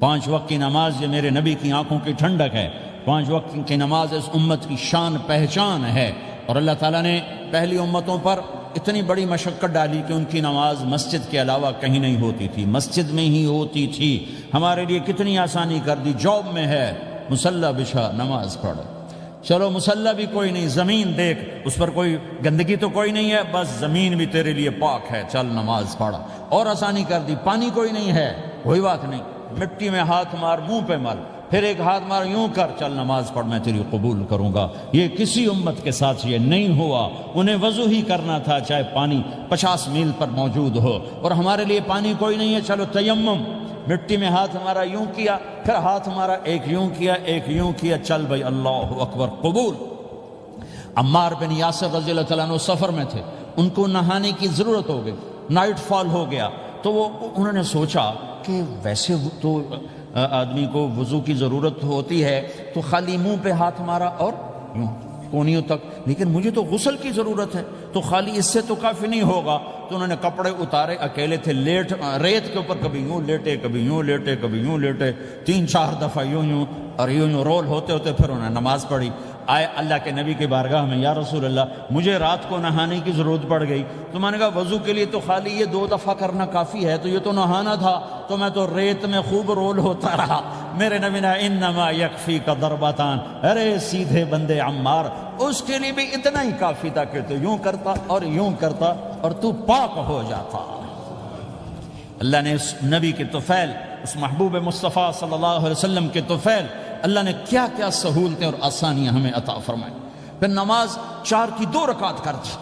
5 وقت کی نماز یہ میرے نبی کی آنکھوں کی ٹھنڈک ہے، 5 وقت کی نماز اس امت کی شان پہچان ہے۔ اور اللہ تعالیٰ نے پہلی امتوں پر اتنی بڑی مشقت ڈالی کہ ان کی نماز مسجد کے علاوہ کہیں نہیں ہوتی تھی، مسجد میں ہی ہوتی تھی۔ ہمارے لیے کتنی آسانی کر دی، جاب میں ہے مصلی بچھا نماز پڑھ، چلو مصلی بھی کوئی نہیں، زمین دیکھ اس پر کوئی گندگی تو کوئی نہیں ہے، بس زمین بھی تیرے لیے پاک ہے، چل نماز پڑھ۔ اور آسانی کر دی، پانی کوئی نہیں ہے، کوئی بات نہیں، مٹی میں ہاتھ مار، منہ پہ مار، پھر ایک ہاتھ مار، یوں کر، چل نماز پڑھ، میں تیری قبول کروں گا۔ یہ کسی امت کے ساتھ یہ نہیں ہوا، انہیں وضو ہی کرنا تھا چاہے پانی 50 میل پر موجود ہو، اور ہمارے لیے پانی کوئی نہیں ہے، چلو تیمم، مٹی میں ہاتھ ہمارا یوں کیا، پھر ہاتھ ہمارا ایک یوں کیا، ایک یوں کیا، چل بھائی اللہ اکبر قبول۔ عمار بن یاسر رضی اللہ تعالیٰ عنہ سفر میں تھے، ان کو نہانے کی ضرورت ہو گئی، نائٹ فال ہو گیا، تو انہوں نے سوچا کہ ویسے تو آدمی کو وضو کی ضرورت ہوتی ہے تو خالی منہ پہ ہاتھ مارا اور یوں کونیوں تک، لیکن مجھے تو غسل کی ضرورت ہے، تو خالی اس سے تو کافی نہیں ہوگا، تو انہوں نے کپڑے اتارے، اکیلے تھے، ریت کے اوپر کبھی یوں لیٹے، کبھی یوں لیٹے، کبھی یوں لیٹے، 3-4 دفعہ یوں یوں اور یوں رول ہوتے ہوتے پھر انہوں نے نماز پڑھی۔ آئے اللہ کے نبی کی بارگاہ میں، یا رسول اللہ مجھے رات کو نہانے کی ضرورت پڑ گئی، تو میں نے کہا وضو کے لیے تو خالی یہ 2 دفعہ کرنا کافی ہے، تو یہ تو نہانا تھا، تو میں تو ریت میں خوب رول ہوتا رہا۔ میرے نبی نے انما یکفیک ضربتان، ارے سیدھے بندے عمار، اس کے لیے بھی اتنا ہی کافی تھا کہ تو یوں کرتا اور یوں کرتا اور تو پاک ہو جاتا۔ اللہ نے اس نبی کے طفیل، اس محبوب مصطفیٰ صلی اللہ علیہ وسلم کے طفیل، اللہ نے کیا کیا سہولتیں اور آسانیاں ہمیں عطا فرمائیں۔ پھر نماز 4 کی 2 رکعت کر دی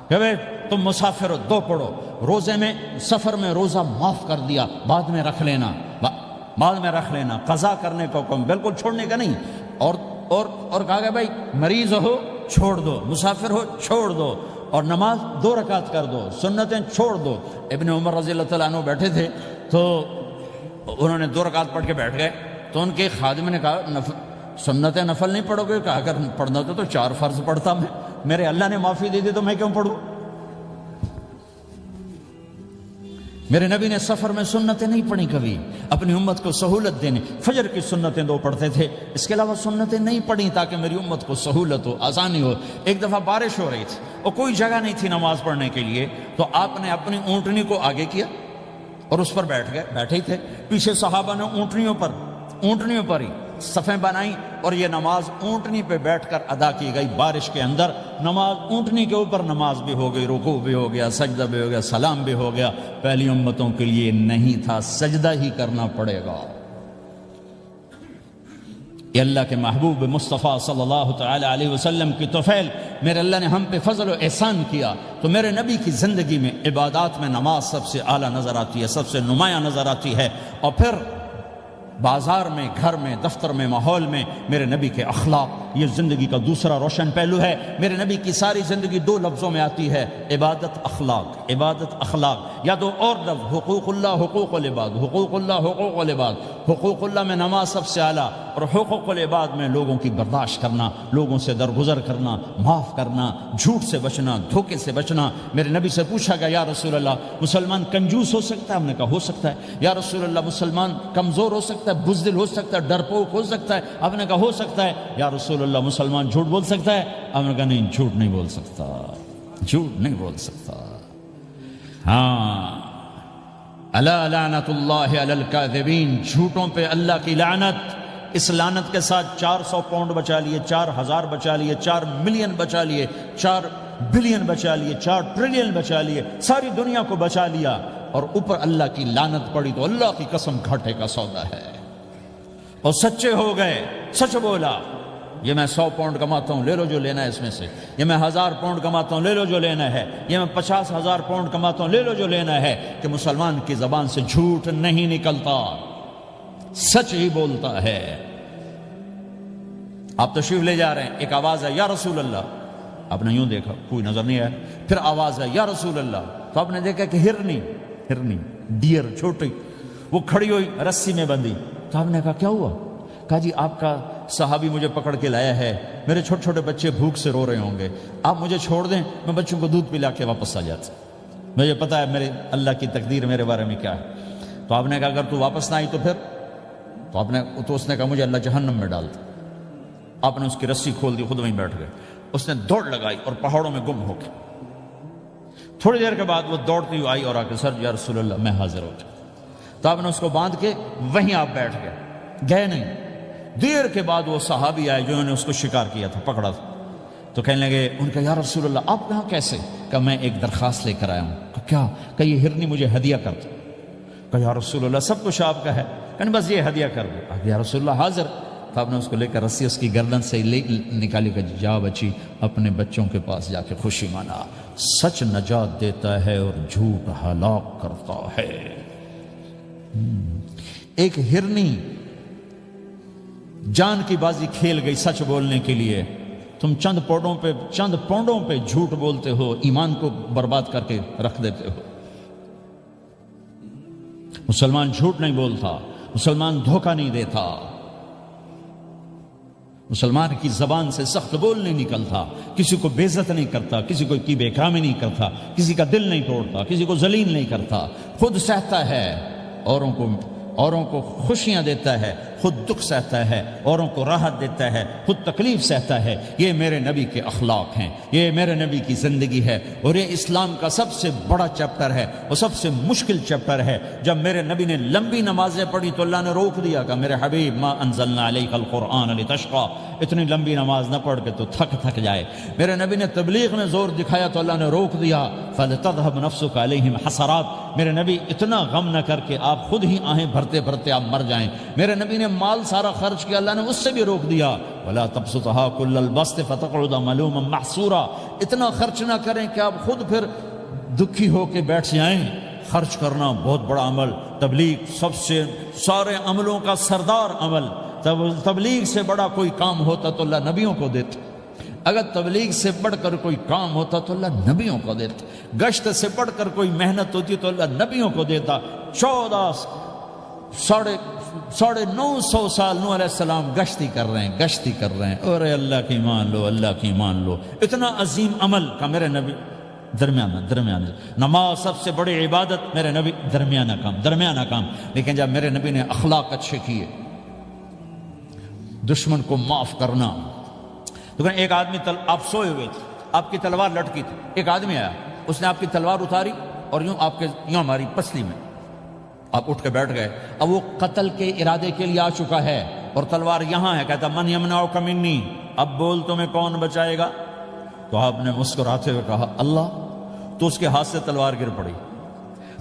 کہ بھئی تم مسافر ہو 2 پڑھو، روزے میں سفر میں روزہ معاف کر دیا، بعد میں رکھ لینا، بعد میں رکھ لینا، قضا کرنے کا حکم، بالکل چھوڑنے کا نہیں۔ اور کہا کہ بھائی مریض ہو چھوڑ دو، مسافر ہو چھوڑ دو، اور نماز 2 رکعت کر دو، سنتیں چھوڑ دو۔ ابن عمر رضی اللہ تعالیٰ عنہ بیٹھے تھے تو انہوں نے 2 رکعت پڑھ کے بیٹھ گئے، تو ان کے خادم نے کہا سنت نفل نہیں پڑھو گے؟ کہا اگر پڑھنا تو 4 فرض پڑھتا میں، میرے اللہ نے معافی دے دی تو میں کیوں پڑھوں؟ میرے نبی نے سفر میں سنتیں نہیں پڑھی کبھی، اپنی امت کو سہولت دینے، فجر کی سنتیں 2 پڑھتے تھے، اس کے علاوہ سنتیں نہیں پڑھی تاکہ میری امت کو سہولت ہو، آسانی ہو۔ ایک دفعہ بارش ہو رہی تھی اور کوئی جگہ نہیں تھی نماز پڑھنے کے لیے، تو آپ نے اپنی اونٹنی کو آگے کیا اور اس پر بیٹھ گئے، بیٹھے ہی تھے، پیچھے صحابہ نے اونٹنیوں پر ہی صفیں بنائیں، اور یہ نماز اونٹنی پہ بیٹھ کر ادا کی گئی بارش کے اندر۔ نماز اونٹنی کے اوپر نماز بھی ہو گئی، رکوع بھی ہو گیا، سجدہ بھی ہو گیا، سلام بھی ہو گیا۔ پہلی امتوں کے لیے نہیں تھا، سجدہ ہی کرنا پڑے گا۔ یہ اللہ کے محبوب مصطفیٰ صلی اللہ تعالی علیہ وسلم کی طفیل، میرے اللہ نے ہم پہ فضل و احسان کیا، تو میرے نبی کی زندگی میں عبادات میں نماز سب سے اعلیٰ نظر آتی ہے، سب سے نمایاں نظر آتی ہے۔ اور پھر بازار میں، گھر میں، دفتر میں، ماحول میں میرے نبی کے اخلاق، یہ زندگی کا دوسرا روشن پہلو ہے۔ میرے نبی کی ساری زندگی 2 لفظوں میں آتی ہے، عبادت اخلاق، عبادت اخلاق، یا 2 اور لفظ، حقوق اللہ حقوق العباد، حقوق اللہ حقوق العباد۔ حقوق اللہ میں نماز سب سے اعلیٰ، اور حقوق العباد میں لوگوں کی برداشت کرنا، لوگوں سے درگزر کرنا، معاف کرنا، جھوٹ سے بچنا، دھوکے سے بچنا۔ میرے نبی سے پوچھا گیا، یا رسول اللہ مسلمان کنجوس ہو سکتا ہے؟ ہم نے کہا ہو سکتا ہے۔ یا رسول اللہ مسلمان کمزور ہو سکتا ہے، بزدل ہو سکتا ہے، ڈرپوک ہو سکتا ہے؟ آپ نے کہا ہو سکتا ہے۔ یا رسول اللہ مسلمان جھوٹ بول سکتا ہے؟ آپ نے کہا نہیں، جھوٹ نہیں بول سکتا، جھوٹ نہیں بول سکتا۔ ہاں، الا لعنت اللہ علی الکاذبین، جھوٹوں پہ اللہ کی لعنت۔ اس لعنت کے ساتھ 400 پاؤنڈ بچا لیے، 4000 بچا لیے، 4 ملین بچا لیے، 4 بلین بچا لیے، 4 ٹریلین بچا لیے، ساری دنیا کو بچا لیا، اور اوپر اللہ کی لعنت پڑی تو اللہ کی قسم گھاٹے کا سودا ہے۔ اور سچے ہو گئے، سچ بولا، یہ میں 100 پاؤنڈ کماتا ہوں، لے لو جو لینا ہے اس میں سے، یہ میں 1000 پاؤنڈ کماتا ہوں، لے لو جو لینا ہے، یہ میں 50,000 پاؤنڈ کماتا ہوں، لے لو جو لینا ہے، کہ مسلمان کی زبان سے جھوٹ نہیں نکلتا، سچ ہی بولتا ہے۔ آپ تشریف لے جا رہے ہیں، ایک آواز ہے یا رسول اللہ، آپ نے یوں دیکھا، کوئی نظر نہیں آیا، پھر آواز ہے یا رسول اللہ، تو آپ نے دیکھا کہ ہرنی ڈیئر چھوٹی وہ کھڑی ہوئی، رسی میں بندھی، تو آپ نے کہا کیا ہوا؟ کہا جی آپ کا صحابی مجھے پکڑ کے لایا ہے، میرے چھوٹے چھوٹے بچے بھوک سے رو رہے ہوں گے، آپ مجھے چھوڑ دیں، میں بچوں کو دودھ پلا کے واپس آ جاتا، مجھے پتا ہے میرے اللہ کی تقدیر میرے بارے میں کیا ہے۔ تو آپ نے کہا اگر تو واپس نہ آئی تو پھر تو اس نے کہا مجھے اللہ جہنم میں ڈال دے۔ آپ نے اس کی رسی کھول دی، خود وہیں بیٹھ گئے۔ اس نے دوڑ لگائی اور پہاڑوں میں گم ہو گیا۔ تھوڑی دیر کے بعد وہ دوڑتی ہوئی آئی اور آ کے سر یا رسول اللہ میں حاضر ہو جاؤں۔ تو آپ نے اس کو باندھ کے وہیں آپ بیٹھ گئے نہیں۔ دیر کے بعد وہ صحابی آئے جنہوں نے اس کو شکار کیا تھا، پکڑا تھا، تو کہنے لگے ان کا یا رسول اللہ آپ یہاں کیسے؟ کہ میں ایک درخواست لے کر آیا ہوں۔ کہ کیا؟ کہ یہ ہرنی مجھے ہدیہ کر دو۔ کہ یا رسول اللہ سب کچھ آپ کا ہے، کہ بس یہ ہدیہ کر دو۔ کہ یا رسول اللہ حاضر۔ تو آپ نے اس کو لے کر رسی اس کی گردن سے نکالی کہ جا بچی اپنے بچوں کے پاس جا کے خوشی منا، سچ نجات دیتا ہے اور جھوٹ ہلاک کرتا ہے۔ ایک ہرنی جان کی بازی کھیل گئی سچ بولنے کے لیے، تم چند پونڈوں پہ جھوٹ بولتے ہو، ایمان کو برباد کر کے رکھ دیتے ہو۔ مسلمان جھوٹ نہیں بولتا، مسلمان دھوکہ نہیں دیتا، مسلمان کی زبان سے سخت بول نہیں نکلتا، کسی کو بے عزت نہیں کرتا، کسی کو کی بے اکرامی نہیں کرتا، کسی کا دل نہیں توڑتا، کسی کو ذلیل نہیں کرتا، خود سہتا ہے، اوروں کو خوشیاں دیتا ہے، خود دکھ سہتا ہے، اوروں کو راحت دیتا ہے، خود تکلیف سہتا ہے۔ یہ میرے نبی کے اخلاق ہیں، یہ میرے نبی کی زندگی ہے، اور یہ اسلام کا سب سے بڑا چیپٹر ہے اور سب سے مشکل چیپٹر ہے۔ جب میرے نبی نے لمبی نمازیں پڑھی تو اللہ نے روک دیا کہ میرے حبیب ما انزلنا علیک القرآن لتشقى، اتنی لمبی نماز نہ پڑھ کے تو تھک جائے۔ میرے نبی نے تبلیغ میں زور دکھایا تو اللہ نے روک دیا، فلتذهب نفسك علیہم حسرات، میرے نبی اتنا غم نہ کر کے آپ خود ہی آہیں بھرتے بھرتے آپ مر جائیں۔ میرے نبی نے مال سارا خرچ کیا، اللہ نے اس سے بھی روک دیا، ولا تبسطها كل البسط فتقعد ملوما محسورا، اتنا خرچ نہ کریں کہ آپ خود پھر دکھی ہو کے بیٹھ جائیں۔ خرچ کرنا بہت بڑا عمل، تبلیغ سب سے سارے عملوں کا سردار عمل، تبلیغ سے بڑا کوئی کام ہوتا تو اللہ نبیوں کو دیتا، اگر تبلیغ سے بڑھ کر کوئی کام ہوتا تو اللہ نبیوں کو دیتا، گشت سے بڑھ کر کوئی محنت ہوتی تو اللہ نبیوں کو دیتا۔ 950 سال نوح علیہ السلام گشتی کر رہے ہیں، اور اللہ کی مان لو، اللہ کی مان لو، اتنا عظیم عمل کا میرے نبی درمیانہ نماز سب سے بڑی عبادت، میرے نبی درمیانہ کام، لیکن جب میرے نبی نے اخلاق اچھے کیے، دشمن کو معاف کرنا۔ تو ایک آدمی آپ سوئے ہوئے تھے، آپ کی تلوار لٹکی تھی، ایک آدمی آیا، اس نے آپ کی تلوار اتاری اور یوں ہماری پسلی میں، آپ اٹھ کے بیٹھ گئے۔ اب وہ قتل کے ارادے کے لیے آ چکا ہے اور تلوار یہاں ہے، کہتا من یمنعک منی، اب بول تمہیں کون بچائے گا؟ تو آپ نے مسکراتے ہوئے کہا اللہ، تو اس کے ہاتھ سے تلوار گر پڑی،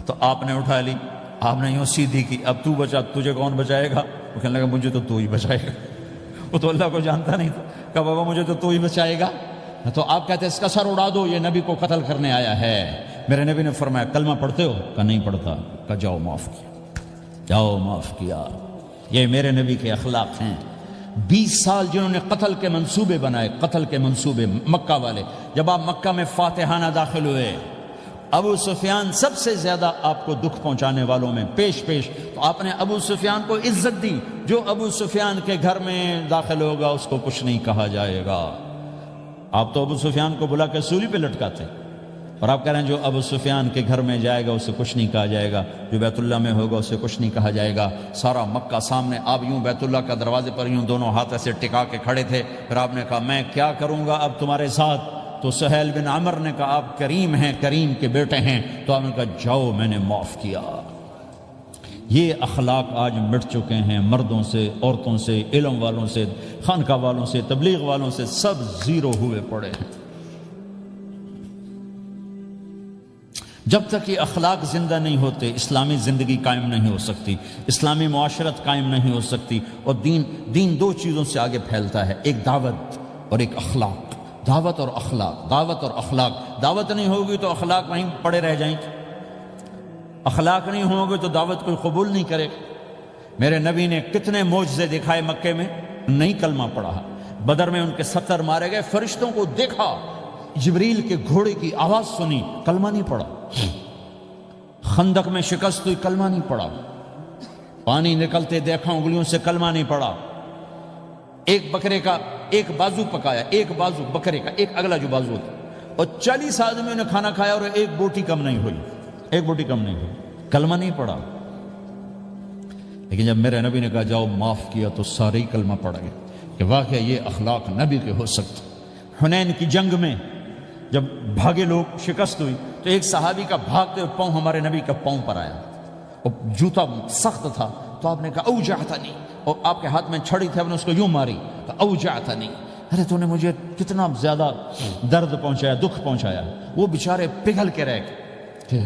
تو آپ نے اٹھا لی، آپ نے یوں سیدھی کی، اب تو بچا، تجھے کون بچائے گا؟ وہ کہنے لگا مجھے تو ہی بچائے گا، وہ تو اللہ کو جانتا نہیں تھا، کہا بابا مجھے تو ہی بچائے گا۔ تو آپ کہتے ہیں اس کا سر اڑا دو، یہ نبی کو قتل کرنے آیا ہے۔ میرے نبی نے فرمایا کلمہ پڑھتے ہو؟ کہا نہیں پڑھتا۔ کہا جاؤ معاف کیا۔ یہ میرے نبی کے اخلاق ہیں۔ 20 سال جنہوں نے قتل کے منصوبے بنائے، مکہ والے، جب آپ مکہ میں فاتحانہ داخل ہوئے، ابو سفیان سب سے زیادہ آپ کو دکھ پہنچانے والوں میں پیش تو آپ نے ابو سفیان کو عزت دی۔ جو ابو سفیان کے گھر میں داخل ہوگا اس کو کچھ نہیں کہا جائے گا۔ آپ تو ابو سفیان کو بلا کے سولی پہ لٹکاتے، اور آپ کہہ رہے ہیں جو ابو سفیان کے گھر میں جائے گا اسے کچھ نہیں کہا جائے گا، جو بیت اللہ میں ہوگا اسے کچھ نہیں کہا جائے گا۔ سارا مکہ سامنے، آپ یوں بیت اللہ کا دروازے پر یوں دونوں ہاتھ ایسے ٹکا کے کھڑے تھے۔ پھر آپ نے کہا میں کیا کروں گا اب تمہارے ساتھ؟ تو سہیل بن عمر نے کہا آپ کریم ہیں، کریم کے بیٹے ہیں۔ تو آپ نے کہا جاؤ میں نے معاف کیا۔ یہ اخلاق آج مٹ چکے ہیں، مردوں سے، عورتوں سے، علم والوں سے، خانقاہ والوں سے، تبلیغ والوں سے، سب زیرو ہوئے پڑے ہیں۔ جب تک یہ اخلاق زندہ نہیں ہوتے اسلامی زندگی قائم نہیں ہو سکتی، اسلامی معاشرت قائم نہیں ہو سکتی۔ اور دین دو چیزوں سے آگے پھیلتا ہے، ایک دعوت اور ایک اخلاق۔ دعوت اور اخلاق، دعوت نہیں ہوگی تو اخلاق وہیں پڑے رہ جائیں گے، اخلاق نہیں ہوں گے تو دعوت کوئی قبول نہیں کرے گا۔ میرے نبی نے کتنے معجزے دکھائے مکے میں، نہیں کلمہ پڑھا۔ بدر میں ان کے 70 مارے گئے، فرشتوں کو دیکھا، جبریل کے گھوڑے کی آواز سنی، کلمہ نہیں پڑھا۔ خندق میں شکست ہوئی، کلمہ نہیں پڑھا۔ پانی نکلتے دیکھا، انگلیوں سے کلمہ نہیں پڑھا۔ ایک بکرے کا ایک بازو پکایا، ایک بازو بکرے کا، ایک اگلا جو بازو تھا، اور 40 آدمیوں نے کھانا کھایا اور ایک بوٹی کم نہیں ہوئی، کلمہ نہیں پڑھا۔ لیکن جب میرے نبی نے کہا جاؤ معاف کیا تو سارے ہی کلمہ پڑ گئے کہ واقعہ یہ اخلاق نبی کے ہو سکتے۔ حنین کی جنگ میں جب بھاگے لوگ، شکست ہوئی، تو ایک صحابی کا بھاگتے ہوئے پاؤں ہمارے نبی کا پاؤں پر آیا، اور جوتا سخت تھا، تو آپ نے کہا اوجعتنی، اور آپ کے ہاتھ میں چھڑی تھی، آپ نے اس کو یوں ماری، کہا اوجعتنی، ارے تو نے مجھے کتنا زیادہ درد پہنچایا، دکھ پہنچایا۔ وہ بیچارے پگھل کے رہ گئے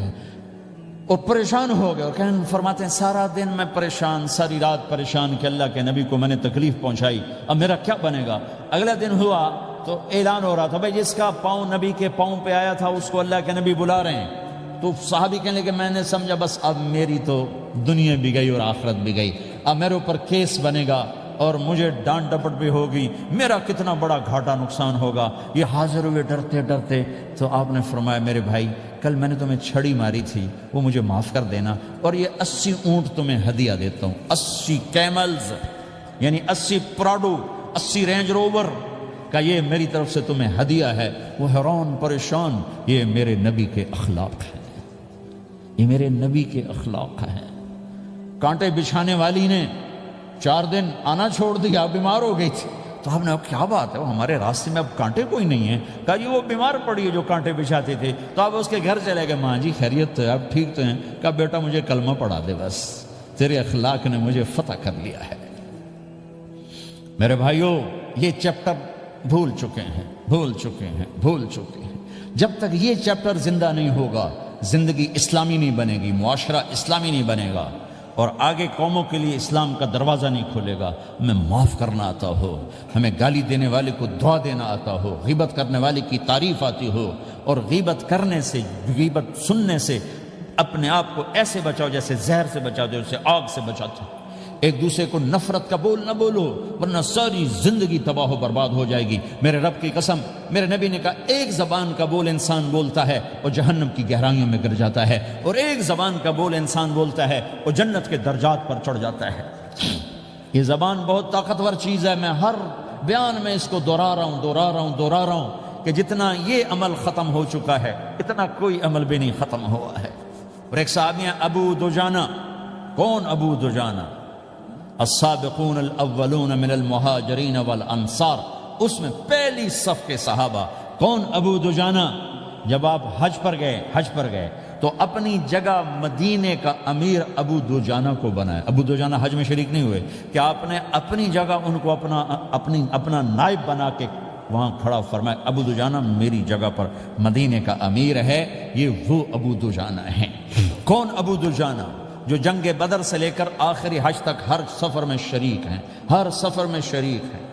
اور پریشان ہو گئے، اور فرماتے ہیں سارا دن میں پریشان، ساری رات پریشان کہ اللہ کے نبی کو میں نے تکلیف پہنچائی، اب میرا کیا بنے گا۔ اگلا دن ہوا تو اعلان ہو رہا تھا بھائی جس کا پاؤں نبی کے پاؤں پہ آیا تھا اس کو اللہ کے نبی بلا رہے ہیں۔ تو صحابی کہنے لگے میں نے سمجھا بس اب میری تو دنیا بھی گئی اور آخرت بھی گئی، اب میرے اوپر کیس بنے گا اور مجھے ڈانٹ ڈپٹ بھی ہوگی، میرا کتنا بڑا گھاٹا نقصان ہوگا۔ یہ حاضر ہوئے ڈرتے ڈرتے، تو آپ نے فرمایا میرے بھائی کل میں نے تمہیں چھڑی ماری تھی، وہ مجھے معاف کر دینا، اور یہ 80 اونٹ تمہیں ہدیہ دیتا ہوں، 80 کیملز یعنی 80 پراڈو، 80 رینج روور کا یہ میری طرف سے تمہیں ہدیہ ہے۔ وہ حیران پریشان، یہ میرے نبی کے اخلاق ہیں، یہ میرے نبی کے اخلاق ہیں۔ کانٹے بچھانے والی نے 4 دن آنا چھوڑ دیا، بیمار ہو گئی تھی، تو آپ نے کیا بات ہے، وہ ہمارے راستے میں اب کانٹے کوئی نہیں ہیں، کہا جی وہ بیمار پڑی ہے جو کانٹے بچھاتے تھے، تو آپ اس کے گھر چلے گئے، ماں جی خیریت تو ہے، آپ ٹھیک تو ہیں، کہا بیٹا مجھے کلمہ پڑھا دے، بس تیرے اخلاق نے مجھے فتح کر لیا ہے۔ میرے بھائیوں یہ چیپٹر بھول چکے ہیں، بھول چکے ہیں، بھول چکے ہیں۔ جب تک یہ چیپٹر زندہ نہیں ہوگا زندگی اسلامی نہیں بنے گی، معاشرہ اسلامی نہیں بنے گا، اور آگے قوموں کے لیے اسلام کا دروازہ نہیں کھلے گا۔ ہمیں معاف کرنا آتا ہو، ہمیں گالی دینے والے کو دعا دینا آتا ہو، غیبت کرنے والے کی تعریف آتی ہو، اور غیبت کرنے سے، غیبت سننے سے اپنے آپ کو ایسے بچاؤ جیسے زہر سے بچاتے ہو، اسے آگ سے بچاتے ہو۔ ایک دوسرے کو نفرت کا بول نہ بولو، ورنہ ساری زندگی تباہ و برباد ہو جائے گی۔ میرے رب کی قسم، میرے نبی نے کہا ایک زبان کا بول انسان بولتا ہے اور جہنم کی گہرائیوں میں گر جاتا ہے، اور ایک زبان کا بول انسان بولتا ہے اور جنت کے درجات پر چڑھ جاتا ہے۔ یہ زبان بہت طاقتور چیز ہے، میں ہر بیان میں اس کو دہرا رہا ہوں کہ جتنا یہ عمل ختم ہو چکا ہے اتنا کوئی عمل بھی نہیں ختم ہوا ہے۔ اور ایک صحابی ہیں ابو دجانہ۔ کون ابو دجانہ؟ السابقون الاولون من المہاجرین والانصار، اس میں پہلی صف کے صحابہ۔ کون ابو دجانہ؟ جب آپ حج پر گئے تو اپنی جگہ مدینے کا امیر ابو دجانہ کو بنایا۔ ابو دجانہ حج میں شریک نہیں ہوئے کہ آپ نے اپنی جگہ ان کو اپنا نائب بنا کے وہاں کھڑا فرمایا ابو دجانہ میری جگہ پر مدینے کا امیر ہے، یہ وہ ابو دجانہ ہیں۔ کون ابو دجانہ؟ جو جنگ بدر سے لے کر آخری حج تک ہر سفر میں شریک ہیں، ہر سفر میں شریک ہیں۔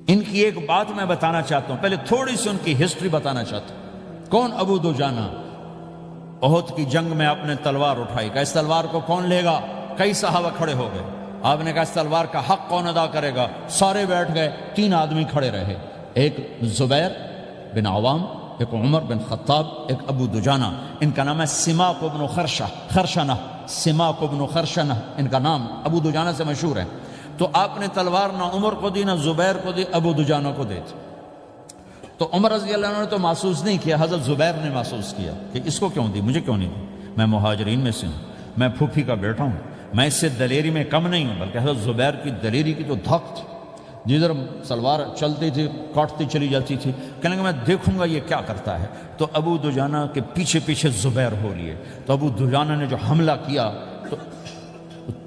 ان کی ایک بات میں بتانا چاہتا ہوں، پہلے تھوڑی سی ان کی ہسٹری بتانا چاہتا ہوں۔ کون ابو دجانہ؟ احد کی جنگ میں آپ نے تلوار اٹھائی، کہ اس تلوار کو کون لے گا؟ کئی صحابہ کھڑے ہو گئے، آپ نے کہا اس تلوار کا حق کون ادا کرے گا؟ سارے بیٹھ گئے، 3 آدمی کھڑے رہے، ایک زبیر بن عوام، ایک عمر بن خطاب، ایک ابو دجانہ۔ ان کا نام ہے سماک بن خرشنہ، سماک بن خرشنہ ان کا نام ابو دجانہ سے مشہور ہے۔ تو آپ نے تلوار نہ عمر کو دی، نہ زبیر کو دی، ابو دجانہ کو دی تھی۔ تو عمر رضی اللہ عنہ نے تو محسوس نہیں کیا، حضرت زبیر نے محسوس کیا کہ اس کو کیوں دی، مجھے کیوں نہیں دی، میں مہاجرین میں سے ہوں، میں پھوپھی کا بیٹا ہوں، میں اس سے دلیری میں کم نہیں ہوں۔ بلکہ حضرت زبیر کی دلیری کی تو دھک تھی، جدھر سلوار چلتی تھی کاٹتی چلی جاتی تھی، کہنے کہ میں دیکھوں گا یہ کیا کرتا ہے۔ تو ابو دجانہ کے پیچھے پیچھے زبیر ہو لیے، تو ابو دجانہ نے جو حملہ کیا تو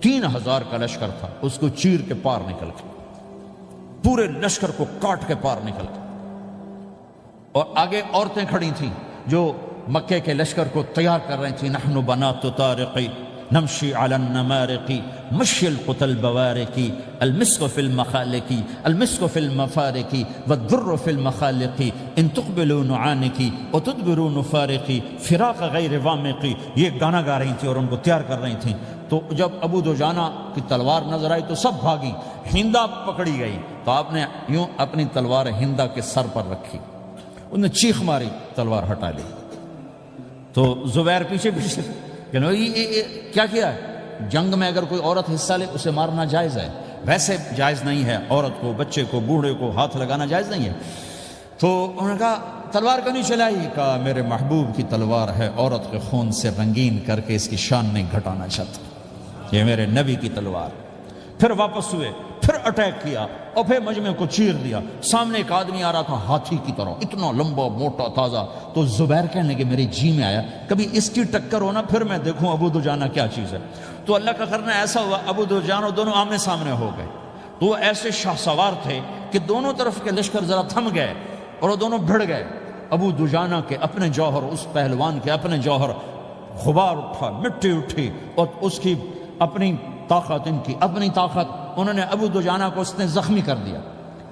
3000 کا لشکر تھا، اس کو چیر کے پار نکل گیا، پورے لشکر کو کاٹ کے پار نکل گیا۔ اور آگے عورتیں کھڑی تھیں جو مکے کے لشکر کو تیار کر رہی تھیں، نحن بنات طارق نمشی علی النمارق مشی القتل بوارق المسک فی المخالق المسک فی المفارق والدر فی المخالق ان تقبلوا نعانق وتدبروا نفارق فراق غیر وامق۔ یہ گانا گا رہی تھیں اور ان کو تیار کر رہی تھیں۔ تو جب ابو دجانہ کی تلوار نظر آئی تو سب بھاگی، ہندا پکڑی گئی، تو آپ نے یوں اپنی تلوار ہندا کے سر پر رکھی، انہوں نے چیخ ماری، تلوار ہٹا لی۔ تو زبیر پیچھے پیچھے کہ کیا کیا ہے؟ جنگ میں اگر کوئی عورت حصہ لے اسے مارنا جائز ہے، ویسے جائز نہیں ہے، عورت کو، بچے کو، بوڑھے کو ہاتھ لگانا جائز نہیں ہے۔ تو انہوں نے کہا تلوار کیوں نہیں چلائی؟ کہا میرے محبوب کی تلوار ہے، عورت کے خون سے رنگین کر کے اس کی شان نہیں گھٹانا چاہتا، یہ میرے نبی کی تلوار۔ پھر واپس ہوئے، پھر اٹیک کیا اور پھر مجمع کو چیر دیا۔ سامنے ایک آدمی آ رہا تھا ہاتھی کی طرح، اتنا لمبا موٹا تازہ، تو زبیر کہنے لگے میرے جی میں آیا کبھی اس کی ٹکر ہونا پھر میں دیکھوں ابو دجانہ کیا چیز ہے۔ تو اللہ کا کرنا ایسا ہوا ابو دجانہ دونوں آمنے سامنے ہو گئے، تو وہ ایسے شاہ سوار تھے کہ دونوں طرف کے لشکر ذرا تھم گئے اور وہ دونوں بھڑ گئے۔ ابو دجانہ کے اپنے جوہر، اس پہلوان کے اپنے جوہر، غبار اٹھا، مٹی اٹھی، اور اس کی اپنی طاقت، ان کی اپنی طاقت، انہوں نے ابو دجانہ کو اس نے زخمی کر دیا۔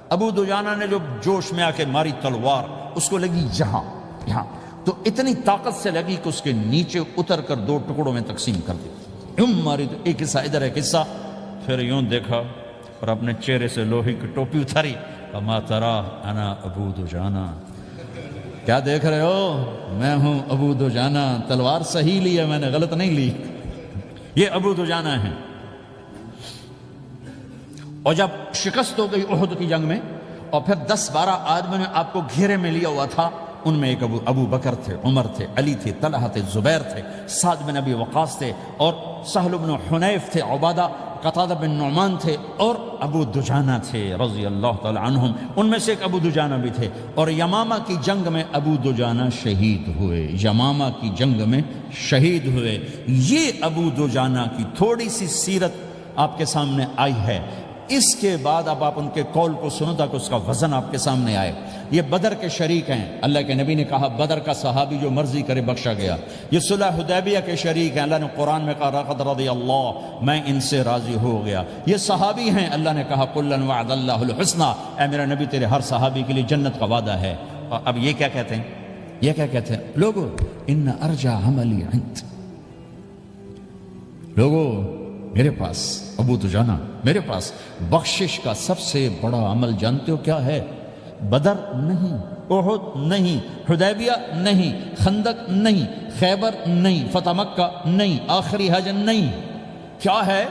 ابو دجانہ نے جو جوش میں آ کے ماری تلوار، اس کو لگی یہاں، تو اتنی طاقت سے لگی کہ اس کے نیچے اتر کر 2 ٹکڑوں میں تقسیم کر دی۔ ماری تو ایک حصہ ادھر ایک حصہ، پھر یوں دیکھا اور اپنے چہرے سے لوہے کی ٹوپی اتاری، اما ترا انا ابو دجانہ، کیا دیکھ رہے ہو؟ میں ہوں ابو دجانہ، تلوار صحیح لی ہے میں نے، غلط نہیں لی۔ یہ ابو دجانہ ہیں۔ اور جب شکست ہو گئی احد کی جنگ میں، اور پھر 10-12 آدمیوں نے آپ کو گھیرے میں لیا ہوا تھا، ان میں ایک ابو بکر تھے، عمر تھے، علی تھے، طلحہ تھے، زبیر تھے، سعد بن ابی وقاص تھے، اور سہل بن حنیف تھے، عبادہ قتادہ بن نعمان تھے، اور ابو دجانہ تھے رضی اللہ تعالی عنہم۔ ان میں سے ایک ابو دجانہ بھی تھے، اور یمامہ کی جنگ میں ابو دجانہ شہید ہوئے، یمامہ کی جنگ میں شہید ہوئے۔ یہ ابو دجانہ کی تھوڑی سی سیرت آپ کے سامنے آئی ہے۔ اس کے بعد اب آپ ان کے قول کو سنو تاکہ اس کا وزن آپ کے سامنے آئے۔ یہ بدر کے شریک ہیں، اللہ کے نبی نے کہا بدر کا صحابی جو مرضی کرے بخشا گیا۔ یہ صلح حدیبیہ کے شریک ہیں، اللہ نے قرآن میں کہا لقد رضی اللہ، میں ان سے راضی ہو گیا۔ یہ صحابی ہیں، اللہ نے کہا کلا وعد اللہ الحسنى، اے میرا نبی تیرے ہر صحابی کے لیے جنت کا وعدہ ہے۔ اور اب یہ کیا کہتے ہیں؟ یہ کیا کہتے ہیں لوگو؟ ان ارجع عملی عند، لوگو میرے پاس، ابو دجانہ میرے پاس بخشش کا سب سے بڑا عمل جانتے ہو کیا ہے؟ بدر نہیں، احد نہیں، حدیبیہ نہیں، خندق نہیں، خیبر نہیں، فتح مکہ نہیں، آخری حج نہیں، کیا ہے؟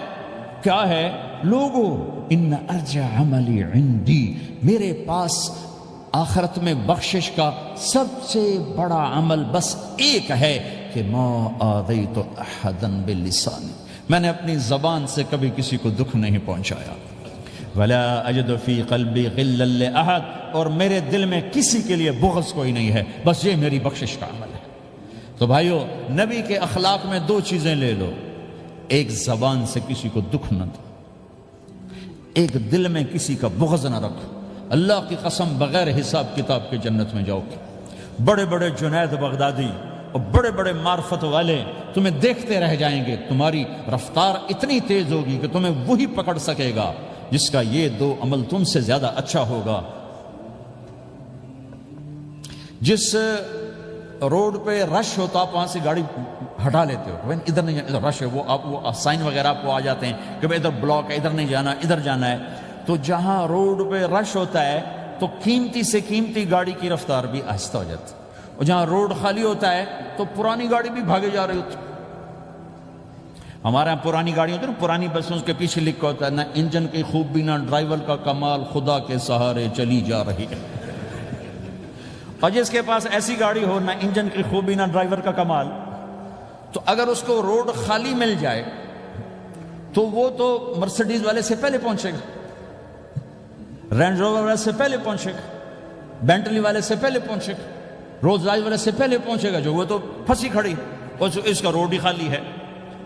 کیا ہے لوگو؟ ان ارجع عملی عندی، میرے پاس آخرت میں بخشش کا سب سے بڑا عمل بس ایک ہے کہ ما آذیت احدا باللسان، میں نے اپنی زبان سے کبھی کسی کو دکھ نہیں پہنچایا۔ ولا اجد فی قلبی غلا لاحد، اور میرے دل میں کسی کے لیے بغض کوئی نہیں ہے، بس یہ میری بخشش کا عمل ہے۔ تو بھائیو، نبی کے اخلاق میں 2 چیزیں لے لو، ایک زبان سے کسی کو دکھ نہ دو، ایک دل میں کسی کا بغض نہ رکھو۔ اللہ کی قسم بغیر حساب کتاب کے جنت میں جاؤ گے۔ بڑے بڑے جنید بغدادی اور بڑے بڑے معرفت والے تمہیں دیکھتے رہ جائیں گے، تمہاری رفتار اتنی تیز ہوگی کہ تمہیں وہی پکڑ سکے گا جس کا یہ 2 عمل تم سے زیادہ اچھا ہوگا۔ جس روڈ پہ رش ہوتا آپ وہاں سے گاڑی ہٹا لیتے ہو، ادھر نہیں جانا، ادھر رش ہے، وہ سائن وغیرہ آپ کو آ جاتے ہیں کہ بھائی ادھر بلاک ہے، ادھر نہیں جانا، ادھر جانا ہے۔ تو جہاں روڈ پہ رش ہوتا ہے تو قیمتی سے قیمتی گاڑی کی رفتار بھی آہستہ ہو جاتی ہے، اور جہاں روڈ خالی ہوتا ہے تو پرانی گاڑی بھی بھاگے جا رہی ہوتی۔ ہمارے یہاں پرانی گاڑی ہوتی ہے نا، پرانی بسوں کے پیچھے لکھا ہوتا ہے نہ انجن کی خوبی نہ ڈرائیور کا کمال، خدا کے سہارے چلی جا رہی ہے۔ اور جس کے پاس ایسی گاڑی ہو، نہ انجن کی خوبی نہ ڈرائیور کا کمال، تو اگر اس کو روڈ خالی مل جائے تو وہ تو مرسیڈیز والے سے پہلے پہنچے گا، رینج روور والے سے پہلے پہنچے گا، بینٹلی والے سے پہلے پہنچے گا، روز رائز والے سے پہلے پہنچے گا، جو وہ تو پھنسی کھڑی اور اس کا روڈ ہی خالی ہے۔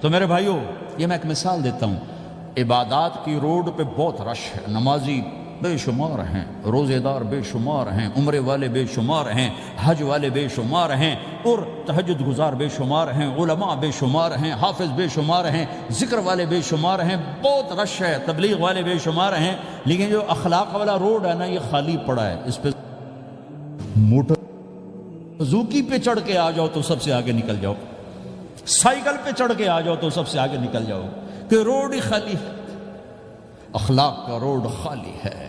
تو میرے بھائیو، یہ میں ایک مثال دیتا ہوں، عبادات کی روڈ پہ بہت رش ہے، نمازی بے شمار ہیں، روزے دار بے شمار ہیں، عمرے والے بے شمار ہیں، حج والے بے شمار ہیں، اور تہجد گزار بے شمار ہیں، علماء بے شمار ہیں، حافظ بے شمار ہیں، ذکر والے بے شمار ہیں، بہت رش ہے، تبلیغ والے بے شمار ہیں، لیکن جو اخلاق والا روڈ ہے نا، یہ خالی پڑا ہے۔ اس پہ موٹر زوکی پہ چڑھ کے آ جاؤ تو سب سے آگے نکل جاؤ، سائیکل پہ چڑھ کے آ جاؤ تو سب سے آگے نکل جاؤ، کہ روڈ ہی خالی ہے، اخلاق کا روڈ خالی ہے۔